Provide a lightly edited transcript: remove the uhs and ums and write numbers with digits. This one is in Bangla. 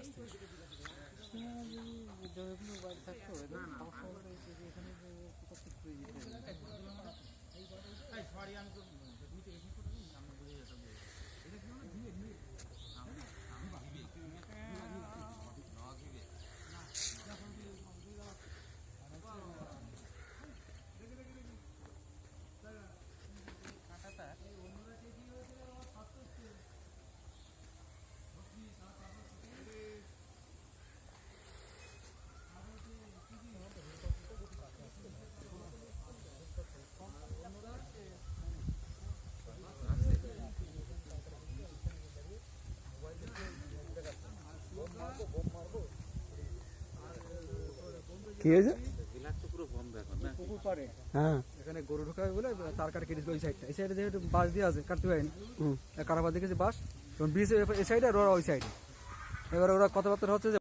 আসতে? কি হয়েছে? পুকুর পাড়ে হ্যাঁ, এখানে গরু ঢোকাবে বলে তার কাটা কেটেছিল ওই সাইডটা। এই সাইডে যেহেতু বাঁশ দিয়ে আছে কাটতে পারেনি, কাটাবার দেখেছি বাঁশ, তখন ব্রিজ এই সাইডে আর ওরা ওই সাইডে। এবার ওরা কথাবার্তা হচ্ছে যে